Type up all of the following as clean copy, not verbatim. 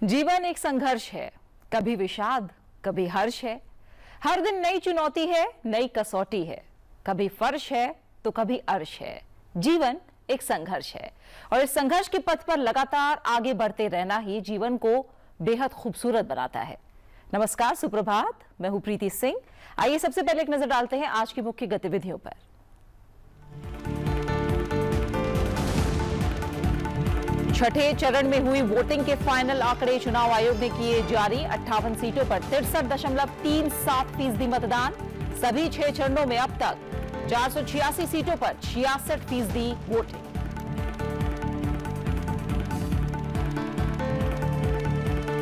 जीवन एक संघर्ष है, कभी विषाद कभी हर्ष है। हर दिन नई चुनौती है, नई कसौटी है, कभी फर्श है तो कभी अर्श है। जीवन एक संघर्ष है और इस संघर्ष के पथ पर लगातार आगे बढ़ते रहना ही जीवन को बेहद खूबसूरत बनाता है। नमस्कार, सुप्रभात, मैं हूं प्रीति सिंह। आइए सबसे पहले एक नजर डालते हैं आज की मुख्य गतिविधियों पर। छठे चरण में हुई वोटिंग के फाइनल आंकड़े चुनाव आयोग ने किए जारी। 58 सीटों पर 63.37% मतदान। सभी 6 चरणों में अब तक 486 सीटों पर 66% वोटिंग।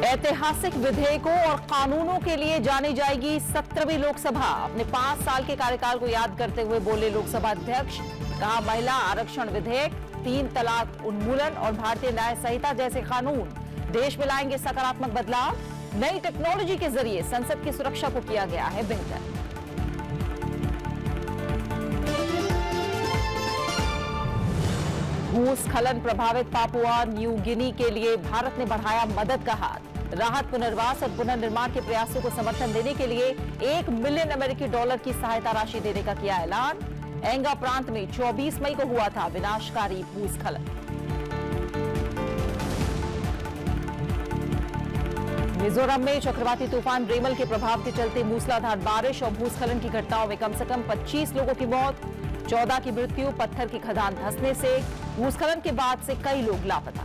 ऐतिहासिक विधेयकों और कानूनों के लिए जानी जाएगी 17वीं लोकसभा। अपने 5 साल के कार्यकाल को याद करते हुए बोले लोकसभा अध्यक्ष, कहा महिला आरक्षण विधेयक, 3 तलाक उन्मूलन और भारतीय न्याय संहिता जैसे कानून देश में लाएंगे सकारात्मक बदलाव। नई टेक्नोलॉजी के जरिए संसद की सुरक्षा को किया गया है बेहतर। भूस्खलन प्रभावित पापुआ न्यू गिनी के लिए भारत ने बढ़ाया मदद का हाथ। राहत, पुनर्वास और पुनर्निर्माण के प्रयासों को समर्थन देने के लिए $1 मिलियन अमेरिकी की सहायता राशि देने का किया ऐलान। एंगा प्रांत में 24 मई को हुआ था विनाशकारी भूस्खलन। मिजोरम में चक्रवाती तूफान रेमल के प्रभाव के चलते मूसलाधार बारिश और भूस्खलन की घटनाओं में कम से कम 25 लोगों की मौत, 14 की मृत्यु। पत्थर की खदान धंसने से भूस्खलन के बाद से कई लोग लापता।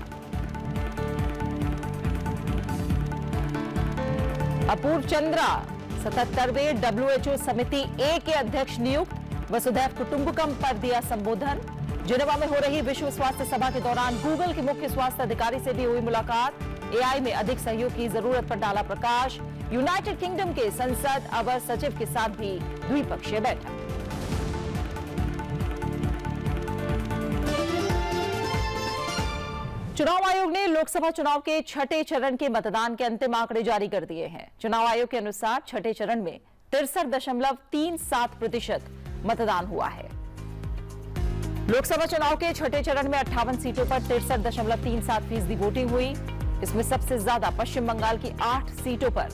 अपूर्व चंद्रा 77वें WHO समिति ए के अध्यक्ष नियुक्त। वसुधैव कुटुंबकम पर दिया संबोधन। जिनेवा में हो रही विश्व स्वास्थ्य सभा के दौरान गूगल के मुख्य स्वास्थ्य अधिकारी से भी हुई मुलाकात। एआई में अधिक सहयोग की जरूरत पर डाला प्रकाश। यूनाइटेड किंगडम के संसद अवर सचिव के साथ भी द्विपक्षीय बैठक। चुनाव आयोग ने लोकसभा चुनाव के छठे चरण के मतदान के अंतिम आंकड़े जारी कर दिए हैं। चुनाव आयोग के अनुसार छठे चरण में 63.37% मतदान हुआ है। लोकसभा चुनाव के छठे चरण में 58 सीटों पर 63.37% वोटिंग हुई। इसमें सबसे ज्यादा पश्चिम बंगाल की 8 सीटों पर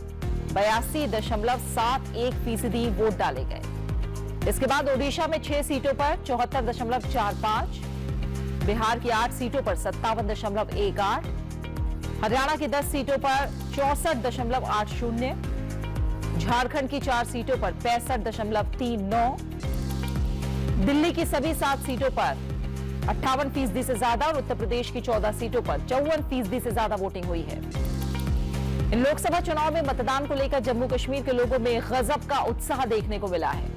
82.71% वोट डाले गए। इसके बाद ओडिशा में 6 सीटों पर 74.45%, बिहार की 8 सीटों पर 57.18%, हरियाणा की 10 सीटों पर 64.80%, झारखंड की 4 सीटों पर 65.39%, दिल्ली की सभी 7 सीटों पर 58% से ज्यादा और उत्तर प्रदेश की 14 सीटों पर 54% से ज्यादा वोटिंग हुई है। इन लोकसभा चुनाव में मतदान को लेकर जम्मू कश्मीर के लोगों में गजब का उत्साह देखने को मिला है।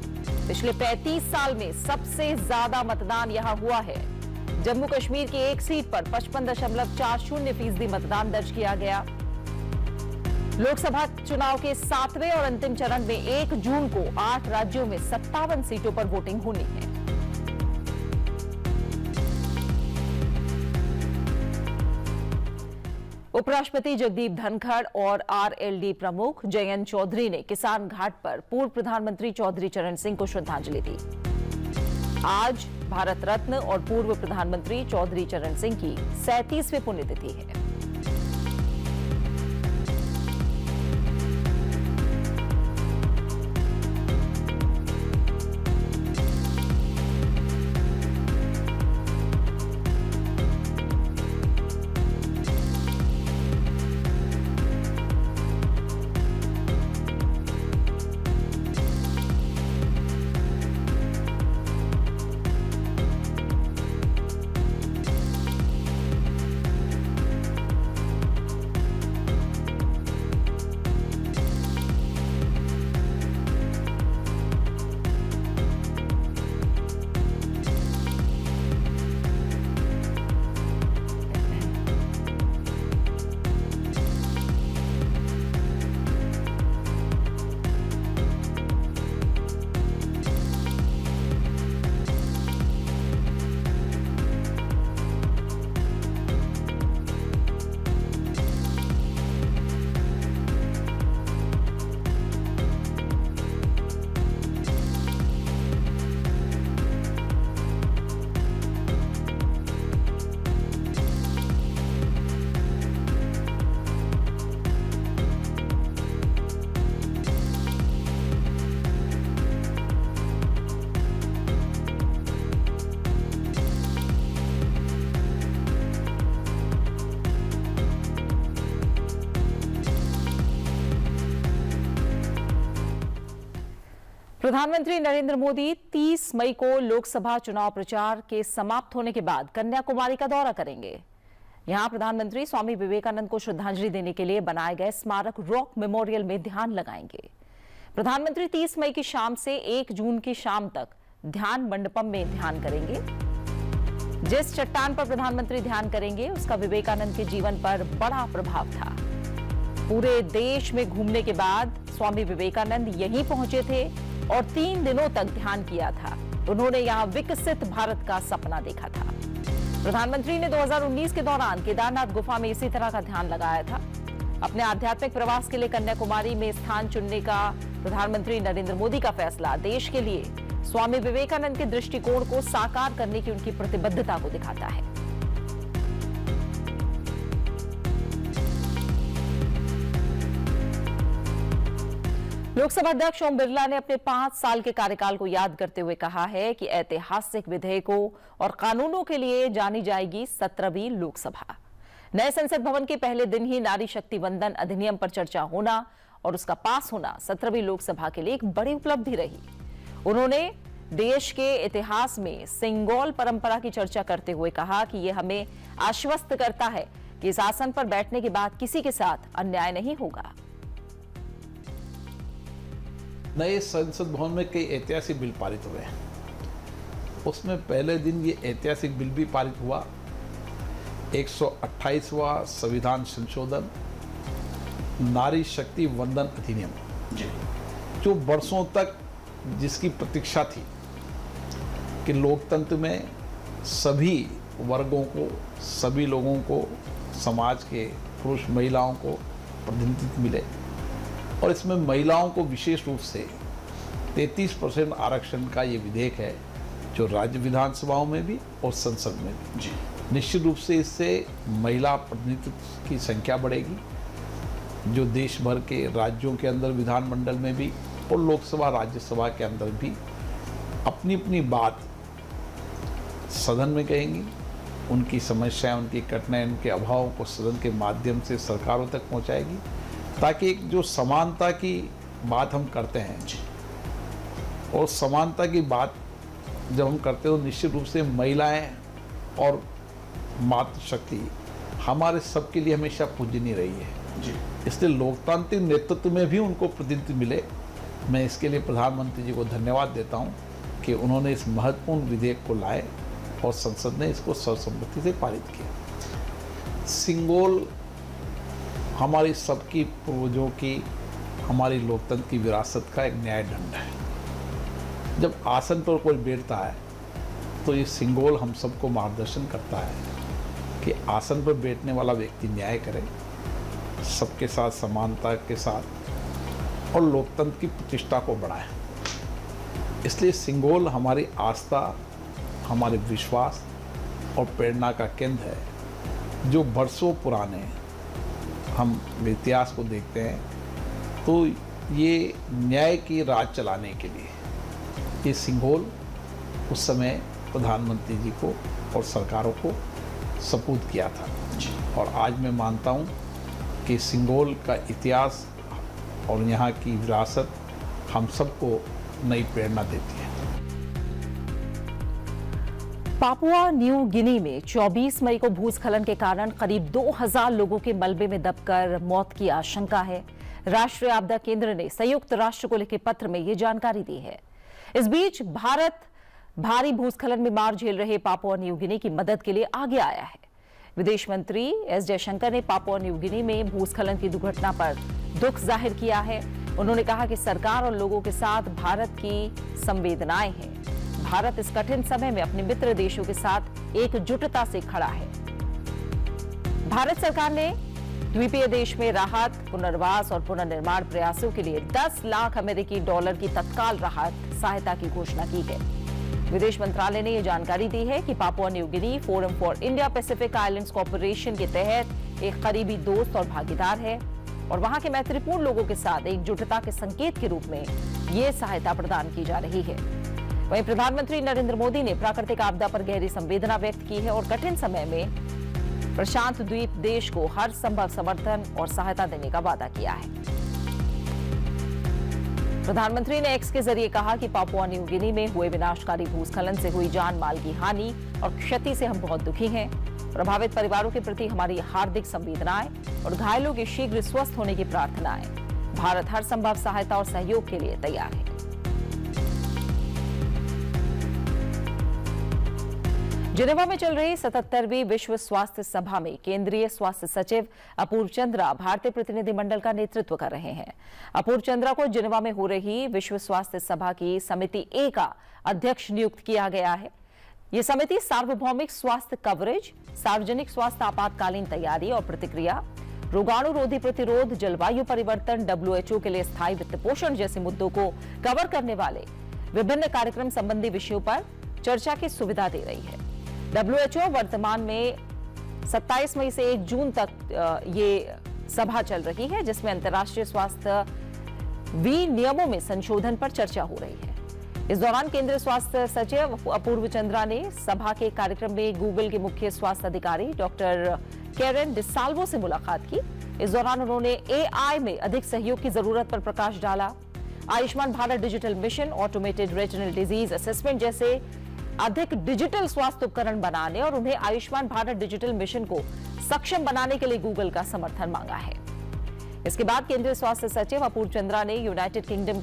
पिछले 35 साल में सबसे ज्यादा मतदान यहां हुआ है। जम्मू कश्मीर की एक सीट पर 55.40% मतदान दर्ज किया गया। लोकसभा चुनाव के 7वें और अंतिम चरण में 1 जून को 8 राज्यों में 57 सीटों पर वोटिंग होनी है। उपराष्ट्रपति जगदीप धनखड़ और आरएलडी प्रमुख जयंत चौधरी ने किसान घाट पर पूर्व प्रधानमंत्री चौधरी चरण सिंह को श्रद्धांजलि दी। आज भारत रत्न और पूर्व प्रधानमंत्री चौधरी चरण सिंह की 37वीं पुण्यतिथि है। प्रधानमंत्री नरेंद्र मोदी 30 मई को लोकसभा चुनाव प्रचार के समाप्त होने के बाद कन्याकुमारी का दौरा करेंगे। यहां प्रधानमंत्री स्वामी विवेकानंद को श्रद्धांजलि देने के लिए बनाए गए स्मारक रॉक मेमोरियल में ध्यान लगाएंगे। प्रधानमंत्री 30 मई की शाम से 1 जून की शाम तक ध्यान मंडपम में ध्यान करेंगे। जिस चट्टान पर प्रधानमंत्री ध्यान करेंगे उसका विवेकानंद के जीवन पर बड़ा प्रभाव था। पूरे देश में घूमने के बाद स्वामी विवेकानंद यहीं पहुंचे थे और 3 दिनों तक ध्यान किया था। उन्होंने यहां विकसित भारत का सपना देखा था। प्रधानमंत्री ने 2019 के दौरान केदारनाथ गुफा में इसी तरह का ध्यान लगाया था। अपने आध्यात्मिक प्रवास के लिए कन्याकुमारी में स्थान चुनने का प्रधानमंत्री नरेंद्र मोदी का फैसला देश के लिए स्वामी विवेकानंद के दृष्टिकोण को साकार करने की उनकी प्रतिबद्धता को दिखाता है। लोकसभा अध्यक्ष ओम बिरला ने अपने 5 साल के कार्यकाल को याद करते हुए कहा है कि ऐतिहासिक विधेयकों और कानूनों के लिए जानी जाएगी 17वीं लोकसभा। नए संसद भवन के पहले दिन ही नारी शक्ति वंदन अधिनियम पर चर्चा होना और उसका पास होना 17वीं लोकसभा के लिए एक बड़ी उपलब्धि रही। उन्होंने देश के इतिहास में सिंगोल परंपरा की चर्चा करते हुए कहा कि यह हमें आश्वस्त करता है कि इस आसन पर बैठने के बाद किसी के साथ अन्याय नहीं होगा। नए संसद भवन में कई ऐतिहासिक बिल पारित हुए हैं। उसमें पहले दिन ये ऐतिहासिक बिल भी पारित हुआ, 128वां संविधान संशोधन नारी शक्ति वंदन अधिनियम, जो वर्षों तक जिसकी प्रतीक्षा थी कि लोकतंत्र में सभी वर्गों को, सभी लोगों को, समाज के पुरुष महिलाओं को प्रतिनिधित्व मिले और इसमें महिलाओं को विशेष रूप से 33% आरक्षण का ये विधेयक है, जो राज्य विधानसभाओं में भी और संसद में भी। निश्चित रूप से इससे महिला प्रतिनिधित्व की संख्या बढ़ेगी, जो देश भर के राज्यों के अंदर विधानमंडल में भी और लोकसभा राज्यसभा के अंदर भी अपनी अपनी बात सदन में कहेंगी। उनकी समस्याएं, उनकी कठिनाई, उनके अभावों को सदन के माध्यम से सरकारों तक पहुंचाएगी, ताकि एक जो समानता की बात हम करते हैं और समानता की बात जब हम करते हैं तो निश्चित रूप से महिलाएं और मातृशक्ति हमारे सबके लिए हमेशा पूजनीय रही है। इसलिए लोकतांत्रिक नेतृत्व में भी उनको प्रतिनिधित्व मिले। मैं इसके लिए प्रधानमंत्री जी को धन्यवाद देता हूं कि उन्होंने इस महत्वपूर्ण विधेयक को लाए और संसद ने इसको सर्वसम्मति से पारित किया। सिंगोल हमारी सबकी पूर्वजों की, हमारी लोकतंत्र की विरासत का एक न्याय दंड है। जब आसन पर कोई बैठता है तो ये सिंगोल हम सबको मार्गदर्शन करता है कि आसन पर बैठने वाला व्यक्ति न्याय करे, सबके साथ समानता के साथ और लोकतंत्र की प्रतिष्ठा को बढ़ाए। इसलिए सिंगोल हमारी आस्था, हमारे विश्वास और प्रेरणा का केंद्र है, जो वर्षों पुराने हम इतिहास को देखते हैं तो ये न्याय की राज चलाने के लिए ये सिंगोल उस समय प्रधानमंत्री जी को और सरकारों को सपूत किया था। और आज मैं मानता हूँ कि सिंगोल का इतिहास और यहाँ की विरासत हम सबको नई प्रेरणा देती है। पापुआ न्यू गिनी में 24 मई को भूस्खलन के कारण करीब 2000 लोगों के मलबे में दबकर मौत की आशंका है। राष्ट्रीय आपदा केंद्र ने संयुक्त राष्ट्र को लिखे पत्र में ये जानकारी दी है। इस बीच भारत भारी भूस्खलन में मार झेल रहे पापुआ न्यू गिनी की मदद के लिए आगे आया है। विदेश मंत्री एस जयशंकर ने पापुआ न्यू गिनी में भूस्खलन की दुर्घटना पर दुख जाहिर किया है। उन्होंने कहा कि सरकार और लोगों के साथ भारत की संवेदनाएं हैं। भारत इस कठिन समय में अपने मित्र देशों के साथ एकजुटता से खड़ा है। भारत सरकार ने द्वीपीय देश में राहत, पुनर्वास और पुनर्निर्माण प्रयासों के लिए 10 लाख अमेरिकी डॉलर की तत्काल राहत सहायता की घोषणा की है। विदेश मंत्रालय ने यह जानकारी दी है कि Papua New Guinea forum for India Pacific islands corporation के तहत एक करीबी दोस्त और भागीदार है और वहां के मैत्रीपूर्ण लोगों के साथ एकजुटता के संकेत के रूप में ये सहायता प्रदान की जा रही है। वहीं प्रधानमंत्री नरेंद्र मोदी ने प्राकृतिक आपदा पर गहरी संवेदना व्यक्त की है और कठिन समय में प्रशांत द्वीप देश को हर संभव समर्थन और सहायता देने का वादा किया है। प्रधानमंत्री ने एक्स के जरिए कहा कि पापुआ न्यू गिनी में हुए विनाशकारी भूस्खलन से हुई जान माल की हानि और क्षति से हम बहुत दुखी हैं। प्रभावित परिवारों के प्रति हमारी हार्दिक संवेदनाएं और घायलों के शीघ्र स्वस्थ होने की प्रार्थनाएं। भारत हर संभव सहायता और सहयोग के लिए तैयार है। जिनेवा में चल रही 77वीं विश्व स्वास्थ्य सभा में केंद्रीय स्वास्थ्य सचिव अपूर्व चंद्रा भारतीय प्रतिनिधिमंडल का नेतृत्व कर रहे हैं। अपूर्व चंद्रा को जिनेवा में हो रही विश्व स्वास्थ्य सभा की समिति ए का अध्यक्ष नियुक्त किया गया है। ये समिति सार्वभौमिक स्वास्थ्य कवरेज, सार्वजनिक स्वास्थ्य आपातकालीन तैयारी और प्रतिक्रिया, रोगाणुरोधी प्रतिरोध, जलवायु परिवर्तन, WHO के लिए स्थायी वित्त पोषण जैसे मुद्दों को कवर करने वाले विभिन्न कार्यक्रम संबंधी विषयों पर चर्चा की सुविधा दे रही है। WHO वर्तमान में 27 मई से 1 जून तक ये सभा चल रही है, जिसमें अंतर्राष्ट्रीय स्वास्थ्य विनियमों में संशोधन पर चर्चा हो रही है। इस दौरान केंद्रीय स्वास्थ्य सचिव अपूर्व चंद्रा ने सभा के कार्यक्रम में गूगल के मुख्य स्वास्थ्य अधिकारी डॉक्टर कैरन डिसाल्वो से मुलाकात की। इस दौरान उन्होंने AI में अधिक सहयोग की जरूरत पर प्रकाश डाला। Ayushman Bharat digital mission, automated retinal disease assessment जैसे अधिक डिजिटल स्वास्थ्य उपकरण बनाने और उन्हें आयुष्मान भारत डिजिटल मिशन को सक्षम बनाने के लिए गूगल का समर्थन मांगा है। इसके बाद केंद्रीय स्वास्थ्य सचिव अपूर्व चंद्रा ने यूनाइटेड किंगडम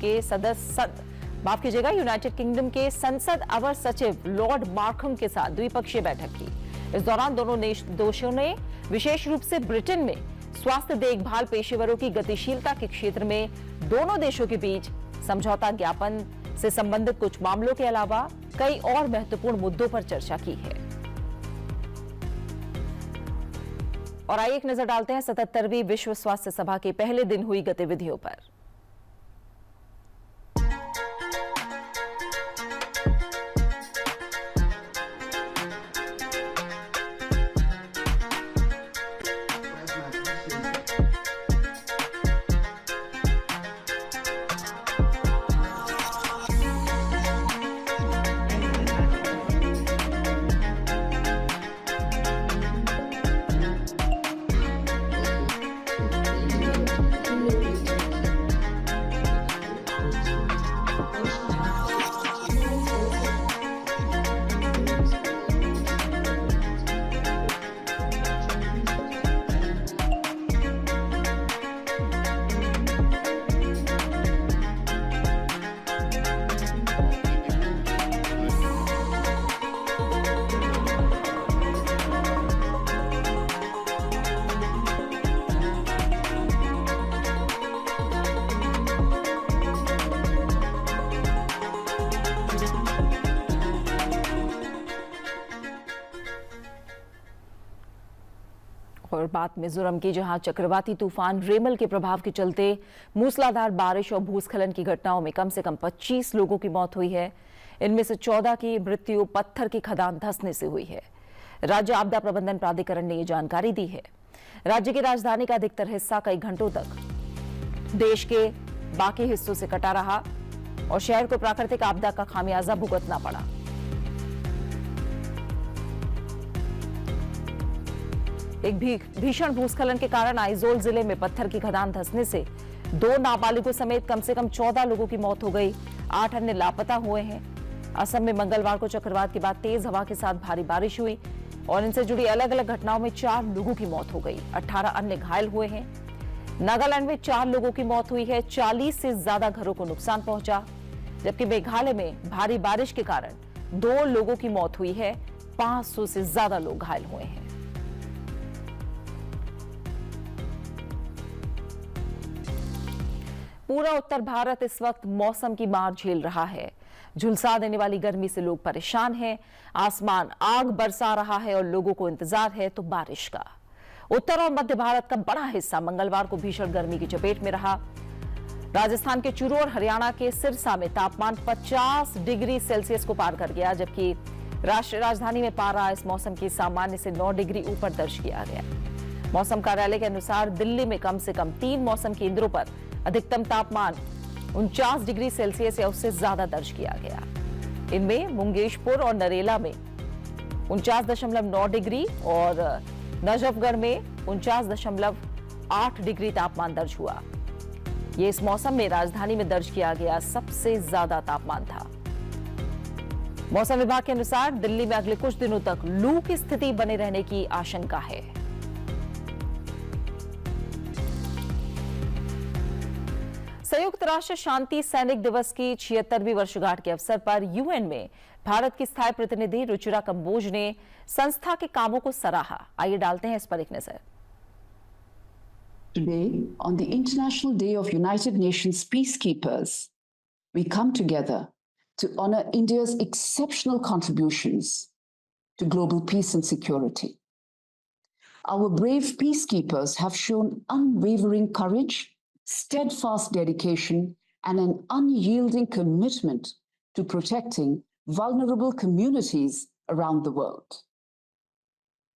के संसद अवर सचिव लॉर्ड मार्कम के साथ द्विपक्षीय बैठक की। इस दौरान दोनों देशों ने विशेष रूप से ब्रिटेन में स्वास्थ्य देखभाल पेशेवरों की गतिशीलता के क्षेत्र में दोनों देशों के बीच समझौता ज्ञापन से संबंधित कुछ मामलों के अलावा कई और महत्वपूर्ण मुद्दों पर चर्चा की है। और आइए एक नजर डालते हैं 77वीं विश्व स्वास्थ्य सभा के पहले दिन हुई गतिविधियों पर। और बात मिजोरम की, जहां चक्रवाती तूफान रेमल के प्रभाव के चलते मूसलाधार बारिश और भूस्खलन की घटनाओं में कम से कम 25 लोगों की मौत हुई है। इनमें से 14 की मृत्यु पत्थर की खदान धंसने से हुई है। राज्य आपदा प्रबंधन प्राधिकरण ने ये जानकारी दी है। राज्य की राजधानी का अधिकतर हिस्सा कई घंटों तक देश के बाकी हिस्सों से कटा रहा और शहर को प्राकृतिक आपदा का खामियाजा भुगतना पड़ा। एक भीषण भूस्खलन के कारण आइजोल जिले में पत्थर की खदान धंसने से 2 नाबालिगों समेत कम से कम 14 लोगों की मौत हो गई। 8 अन्य लापता हुए हैं। असम में मंगलवार को चक्रवात के बाद तेज हवा के साथ भारी बारिश हुई और इनसे जुड़ी अलग अलग घटनाओं में 4 लोगों की मौत हो गई। 18 अन्य घायल हुए हैं। नागालैंड में 4 लोगों की मौत हुई है। 40 से ज्यादा घरों को नुकसान पहुंचा, जबकि मेघालय में भारी बारिश के कारण 2 लोगों की मौत हुई है। 500 से ज्यादा लोग घायल हुए हैं। पूरा उत्तर भारत इस वक्त मौसम की मार झेल रहा है। झुलसा देने वाली गर्मी से लोग परेशान हैं। आसमान आग बरसा रहा है और लोगों को इंतजार है तो बारिश का। उत्तर और मध्य भारत का बड़ा हिस्सा मंगलवार को भीषण गर्मी की चपेट में रहा। राजस्थान के चूरू और हरियाणा के सिरसा में तापमान 50 डिग्री सेल्सियस को पार कर गया, जबकि राष्ट्रीय राजधानी में पारा इस मौसम की सामान्य से 9 डिग्री ऊपर दर्ज किया गया। मौसम कार्यालय के अनुसार दिल्ली में कम से कम 3 मौसम केंद्रों पर अधिकतम तापमान 49 डिग्री सेल्सियस या उससे ज्यादा दर्ज किया गया। इनमें मुंगेशपुर और नरेला में 49.9 डिग्री और नजफगढ़ में 49.8 डिग्री तापमान दर्ज हुआ। ये इस मौसम में राजधानी में दर्ज किया गया सबसे ज्यादा तापमान था। मौसम विभाग के अनुसार दिल्ली में अगले कुछ दिनों तक लू की स्थिति बने रहने की आशंका है। संयुक्त राष्ट्र शांति सैनिक दिवस की 76वीं वर्षगांठ के अवसर पर यूएन में भारत की स्थायी प्रतिनिधि रुचिरा कंबोज ने संस्था के कामों को सराहा। आइए डालते हैं इस पर एक नजर। Today, on the International Day of United Nations Peacekeepers, we come together to honor India's exceptional contributions to global peace and security. Our brave peacekeepers have shown unwavering courage, steadfast dedication, and an unyielding commitment to protecting vulnerable communities around the world.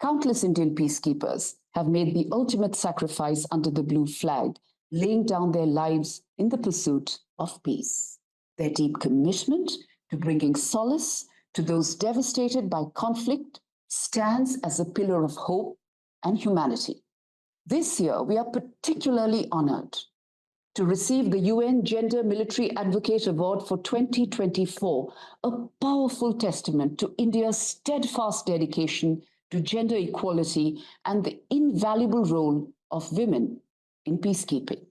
Countless Indian peacekeepers have made the ultimate sacrifice under the blue flag, laying down their lives in the pursuit of peace. Their deep commitment to bringing solace to those devastated by conflict stands as a pillar of hope and humanity. This year, we are particularly honored to receive the UN Gender Military Advocate Award for 2024, a powerful testament to India's steadfast dedication to gender equality and the invaluable role of women in peacekeeping.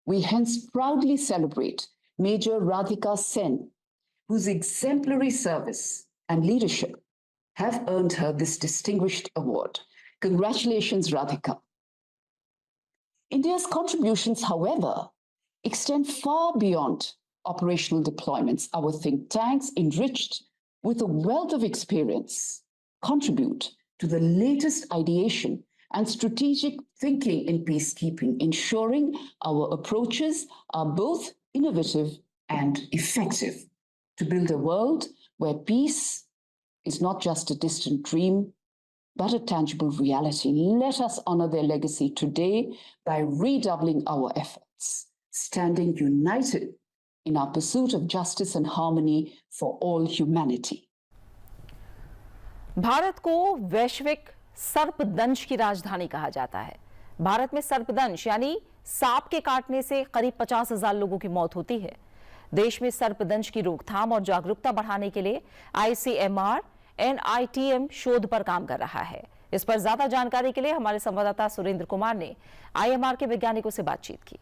We hence proudly celebrate Major Radhika Sen, whose exemplary service and leadership have earned her this distinguished award. Congratulations, Radhika. India's contributions, however, extend far beyond operational deployments. Our think tanks, enriched with a wealth of experience, contribute to the latest ideation and strategic thinking in peacekeeping, ensuring our approaches are both innovative and effective to build a world where peace is not just a distant dream, but a tangible reality. Let us honor their legacy today by redoubling our efforts, standing united in our pursuit of justice and harmony for all humanity. Bharat को वैश्विक सर्पदंश की राजधानी कहा जाता है। भारत में सर्पदंश यानी सांप के काटने से करीब 50,000 लोगों की मौत होती है। देश में सर्पदंश की रोकथाम और जागरूकता बढ़ाने के लिए ICMR NITM शोध पर काम कर रहा है। इस पर ज्यादा जानकारी के लिए हमारे संवाददाता सुरेंद्र कुमार ने IMR के वैज्ञानिकों से बातचीत की।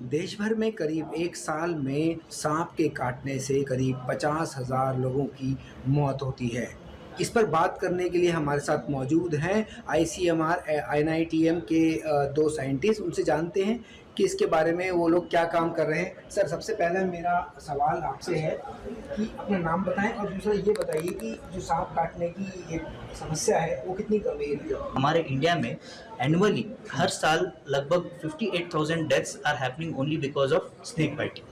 देश भर में करीब एक साल में सांप के काटने से करीब 50,000 लोगों की मौत होती है। इस पर बात करने के लिए हमारे साथ मौजूद हैं ICMR NITM के दो साइंटिस्ट। उनसे जानते हैं कि इसके बारे में वो लोग क्या काम कर रहे हैं। सर, सबसे पहले मेरा सवाल आपसे है कि अपना नाम बताएं और दूसरा ये बताइए कि जो सांप काटने की एक समस्या है वो कितनी गंभीर है। हमारे इंडिया में एनुअली हर साल लगभग 58,000 deaths are happening only because of snake bite.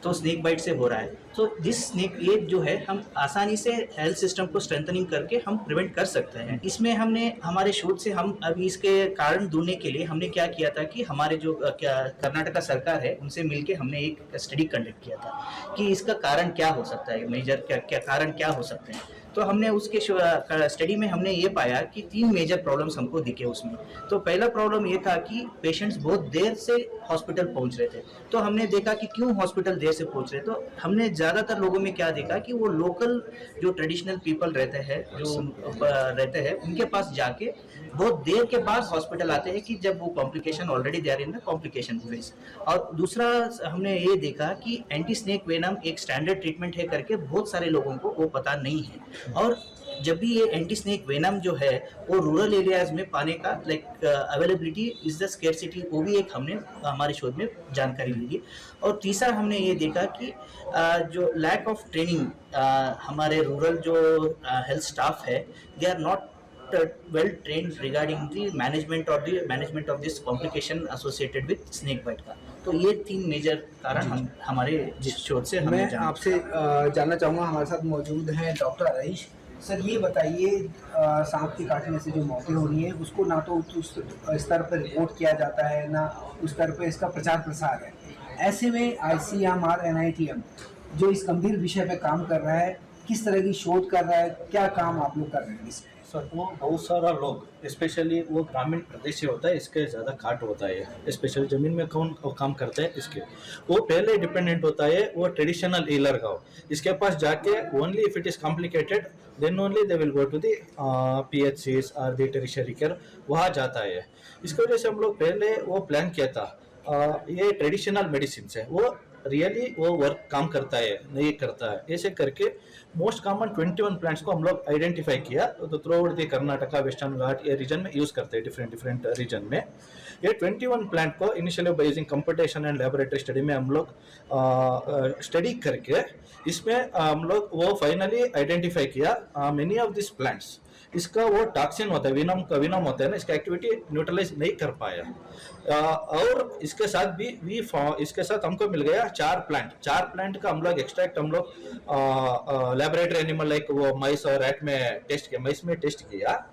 तो स्नेक बाइट से हो रहा है। तो दिस स्नेक ये जो है हम आसानी से हेल्थ सिस्टम को स्ट्रेंथनिंग करके हम प्रिवेंट कर सकते हैं। इसमें हमने हमारे शोध से हम अभी इसके कारण ढूंढने के लिए हमने क्या किया था कि हमारे जो कर्नाटका सरकार है उनसे मिलके हमने एक स्टडी कंडक्ट किया था कि इसका कारण क्या हो सकता है, मेजर क्या कारण क्या हो सकते हैं। तो हमने उसके स्टडी में हमने ये पाया कि 3 मेजर प्रॉब्लम्स हमको दिखे उसमें। तो पहला प्रॉब्लम ये था कि पेशेंट्स बहुत देर से हॉस्पिटल पहुंच रहे थे। तो हमने देखा कि क्यों हॉस्पिटल देर से पहुंच रहे। तो हमने ज़्यादातर लोगों में क्या देखा कि वो लोकल जो ट्रेडिशनल पीपल रहते हैं उनके पास जाके बहुत देर के बाद हॉस्पिटल आते हैं कि जब वो complication already they are in the complication phase. और दूसरा हमने ये देखा कि एंटी स्नेक वेनम एक स्टैंडर्ड ट्रीटमेंट है करके बहुत सारे लोगों को वो पता नहीं है। और जब भी ये एंटी स्नेक वेनम जो है वो रूरल एरियाज में पाने का अवेलेबिलिटी इज द स्केर्सिटी, वो भी एक हमने हमारे शोध में जानकारी ली। और तीसरा हमने ये देखा कि जो लैक ऑफ ट्रेनिंग हमारे रूरल जो हेल्थ स्टाफ है they are not well trained regarding the management of this complication associated with snake bite का। तो ये 3 मेजर कारण हम हमारे जिस शोध से मैं आपसे जानना चाहूँगा। हमारे साथ मौजूद हैं डॉक्टर रईश। सर, ये बताइए सांप के काटने से जो मौतें हो रही हैं उसको ना तो उस स्तर पर रिपोर्ट किया जाता है ना उस स्तर पर इसका प्रचार प्रसार है। ऐसे में ICMR NITM जो इस गंभीर विषय पर काम कर रहा है, किस तरह की शोध कर रहा है, क्या काम आप लोग कर रहे हैं इसमें? सर वो बहुत सारा लोग स्पेशली वो ग्रामीण प्रदेश से होता है, इसके ज़्यादा काट होता है, स्पेशली ज़मीन में कौन काम करते हैं इसके, वो पहले डिपेंडेंट होता है वो ट्रेडिशनल हीलर का हो, इसके पास जाके only if it is complicated then only they will go to the PHCs और दी टेरिशरी केयर, वहाँ जाता है। इसकी वजह से हम लोग पहले वो प्लान किया था ये ट्रेडिशनल मेडिसिन है वो रियली वो वर्क काम करता है नहीं करता है, ऐसे करके मोस्ट कॉमन 21 प्लांट्स को हम लोग आइडेंटिफाई किया। तो throughout the Karnataka, western Ghat ये रीजन में यूज करते हैं, डिफरेंट रीजन में। ये 21 प्लांट को initially by using computation and laboratory study में हम लोग स्टडी करके इसमें हम लोग वो फाइनली आइडेंटिफाई किया मेनी ऑफ दिस प्लांट्स इसका वो टॉक्सिन होता है, विनम होता है ना, इसका एक्टिविटी न्यूट्रलाइज नहीं कर पाया। और इसके साथ भी इसके साथ हमको मिल गया 4 प्लांट का हम लोग एक्सट्रैक्ट हम लोग लैबोरेटरी एनिमल लाइक वो माइस और रैट में टेस्ट किया, माइस में टेस्ट किया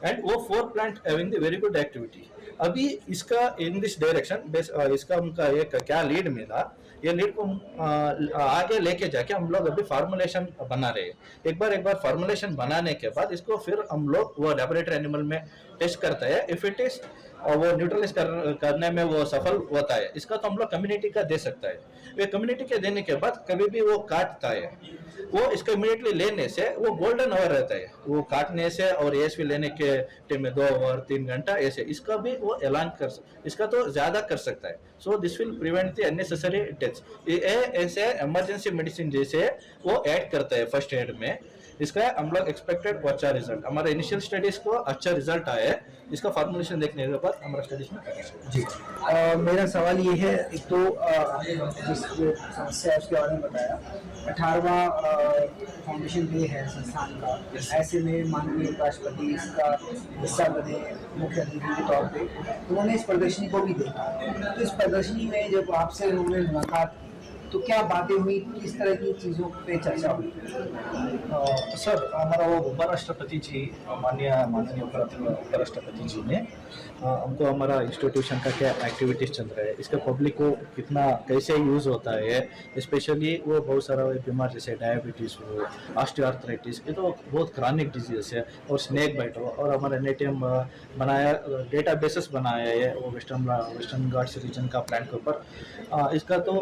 एंड वो 4 plant having the very good activity. अभी इसका इन दिस डायरेक्शन इसका उनका एक क्या लीड मिला, ये लीड को आगे लेके जाके हम लोग अभी फार्मुलेशन बना रहे हैं। एक बार फार्मुलेशन बनाने के बाद इसको फिर हम लोग वो लैबोरेटरी एनिमल में टेस्ट करते हैं, इफ इट इज वो न्यूट्रलाइज करने में वो सफल होता है, इसका तो हम लोग कम्युनिटी का दे सकता है। वे कम्युनिटी के देने के बाद कभी भी वो काटता है, वो इसका इमीडिएटली लेने से वो गोल्डन आवर रहता है, वो काटने से और एएसवी लेने के टाइम में 2 आवर 3 घंटा ऐसे, इसका भी वो ऐलान इसका तो ज्यादा कर सकता है। So this will prevent the unnecessary deaths. ये ऐसे इमरजेंसी मेडिसिन जैसे वो ऐड करता है फर्स्ट एड में, इसका हम लोग एक्सपेक्टेड अच्छा रिजल्ट, हमारे इनिशियल स्टडीज को अच्छा रिजल्ट आया है, इसका फार्मुलेशन देखने के बाद हमारा स्टडीज में जी। मेरा सवाल ये है, एक तो जिस जो समस्या उसके बारे में बताया, 18वां फाउंडेशन डे है संस्थान का, ऐसे में माननीय राष्ट्रपति इसका हिस्सा बने मुख्य अतिथि के तौर पे, उन्होंने इस प्रदर्शनी को भी देखा। तो इस प्रदर्शनी में जब आपसे उन्होंने मुलाकात तो क्या बातें हुई, किस तरह की चीज़ों पे चर्चा हुई? सर हमारा वो उपराष्ट्रपति जी माननीय उपराष्ट्रपति जी ने हमको हमारा इंस्टीट्यूशन का क्या एक्टिविटीज़ चल रहा है, इसका पब्लिक को कितना कैसे यूज़ होता है, स्पेशली वो बहुत सारा बीमार जैसे डायबिटीज़ हो, ऑस्टियोआर्थराइटिस, ये तो बहुत क्रॉनिक डिजीज है, और स्नेक बाइट हो, और हमारा NITM बनाया डेटा बेसिस बनाया है वो वेस्टर्न घाट्स रीजन का प्लान के ऊपर। इसका तो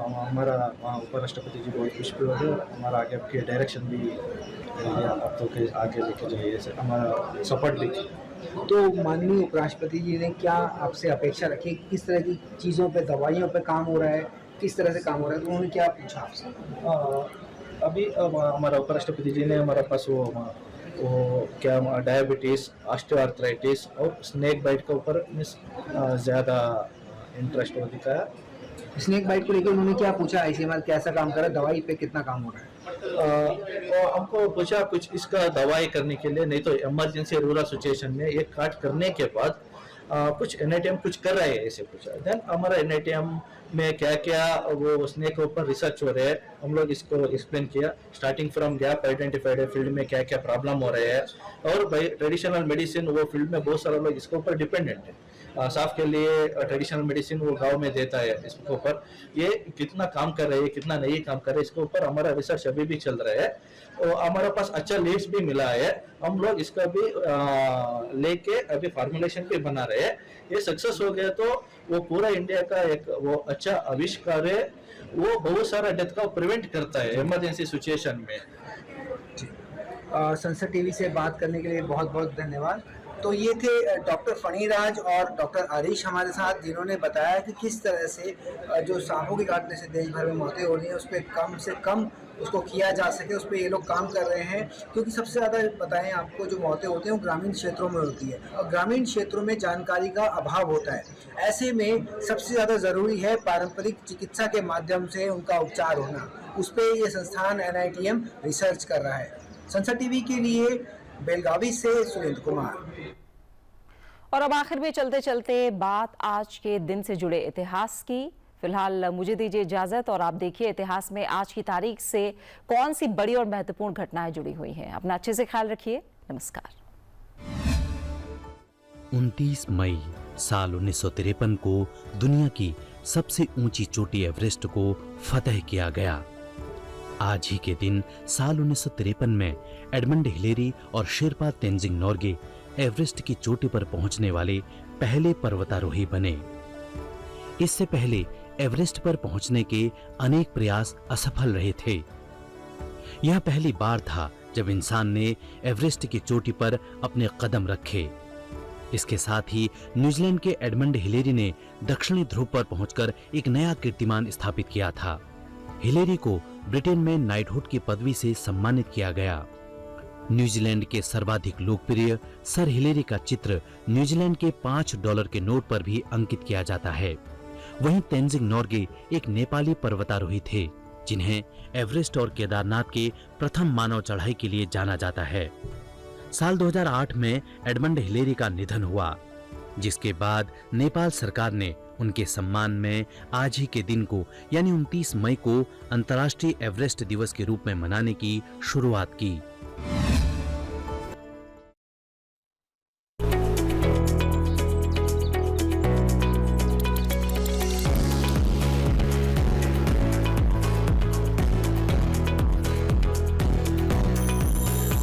हमारा उपराष्ट्रपति जी बहुत खुश भी हो गए, हमारा आगे के डायरेक्शन भी अब तो आगे लेके जाइए सर, हमारा सपोर्ट भी। तो माननीय उपराष्ट्रपति जी ने क्या आपसे अपेक्षा रखी, किस तरह की चीज़ों पे, दवाइयों पे काम हो रहा है, किस तरह से काम हो रहा है, तो उन्होंने क्या पूछा आपसे? अभी हमारा उपराष्ट्रपति जी ने हमारे पास वो क्या डायबिटीज़, ऑस्टियोआर्थराइटिस और स्नेक बाइट के ऊपर ज़्यादा इंटरेस्ट वो दिखाया। स्नेक बाइट को लेकर उन्होंने क्या पूछा, ICMR कैसा काम कर रहा है, दवाई पे कितना काम हो रहा है? हमको पूछा कुछ इसका दवाई करने के लिए, नहीं तो इमरजेंसी रूरल सिचुएशन में ये काट करने के बाद कुछ NITM कुछ कर रहा है ऐसे पूछा। देन हमारा NITM में क्या क्या वो स्नेक के ऊपर रिसर्च हो रहे हैं, हम लोग इसको एक्सप्लेन किया, स्टार्टिंग फ्रॉम गैप आइडेंटिफाइड है फील्ड में क्या क्या प्रॉब्लम हो रहे हैं, और भाई ट्रेडिशनल मेडिसिन वो फील्ड में बहुत सारे लोग इसके ऊपर डिपेंडेंट है। साफ के लिए ट्रेडिशनल मेडिसिन वो गांव में देता है, इसके ऊपर ये कितना काम कर रहे हैं कितना नहीं काम कर रहे हैं इसके ऊपर हमारा रिसर्च अभी भी चल रहा है, और हमारे पास अच्छा लीड्स भी मिला है, हम लोग इसका भी लेके अभी फार्मुलेशन भी बना रहे हैं। ये सक्सेस हो गया तो वो पूरा इंडिया का एक वो अच्छा आविष्कार है, वो बहुत सारा डेथ का प्रिवेंट करता है इमरजेंसी सिचुएशन में। संसद टीवी से बात करने के लिए बहुत बहुत धन्यवाद। तो ये थे डॉक्टर फणीराज और डॉक्टर हरीश हमारे साथ, जिन्होंने बताया कि किस तरह से जो सांपों के काटने से देश भर में मौतें हो रही हैं, उस पर कम से कम उसको किया जा सके, उस पर ये लोग काम कर रहे हैं। क्योंकि सबसे ज़्यादा बताएं आपको जो मौतें होती हैं वो ग्रामीण क्षेत्रों में होती है, और ग्रामीण क्षेत्रों में जानकारी का अभाव होता है। ऐसे में सबसे ज़्यादा ज़रूरी है पारंपरिक चिकित्सा के माध्यम से उनका उपचार होना, उस पर ये संस्थान NITM रिसर्च कर रहा है। संसद टीवी के लिए बेलगावी से सुरेंद्र कुमार। और अब आखिर में चलते चलते बात आज के दिन से जुड़े इतिहास की। फिलहाल मुझे दीजिए इजाजत, और आप देखिए इतिहास में आज की तारीख से कौन सी बड़ी और महत्वपूर्ण घटनाएं जुड़ी हुई हैं। अपना अच्छे से ख्याल रखिए। नमस्कार। 29 मई साल 1953 को दुनिया की सबसे ऊंची चोटी एवरेस्ट को फतह किया गया। आज ही के दिन साल 1953 में एडमंड हिलेरी और शेरपा तेंजिंग नोर्गे एवरेस्ट की चोटी पर पहुंचने वाले पहले पर्वतारोही बने। इससे पहले एवरेस्ट पर पहुंचने के अनेक प्रयास असफल रहे थे। यह पहली बार था जब इंसान ने एवरेस्ट की चोटी पर अपने कदम रखे। इसके साथ ही न्यूजीलैंड के एडमंड हिलेरी ने दक्षिणी ध्रुव पर पहुंचकर एक नया कीर्तिमान स्थापित किया था। हिलेरी को ब्रिटेन में नाइटहुड की पदवी से सम्मानित किया गया। न्यूजीलैंड के सर्वाधिक लोकप्रिय सर हिलेरी का चित्र न्यूजीलैंड के $5 के नोट पर भी अंकित किया जाता है। वहीं तेंजिंग नोर्गे एक नेपाली पर्वतारोही थे जिन्हें एवरेस्ट और केदारनाथ के प्रथम मानव चढ़ाई के लिए जाना जाता है। साल 2008 में एडमंड हिलेरी का निधन हुआ, जिसके बाद नेपाल सरकार ने उनके सम्मान में आज ही के दिन को यानी 29 मई को अंतर्राष्ट्रीय एवरेस्ट दिवस के रूप में मनाने की शुरुआत की।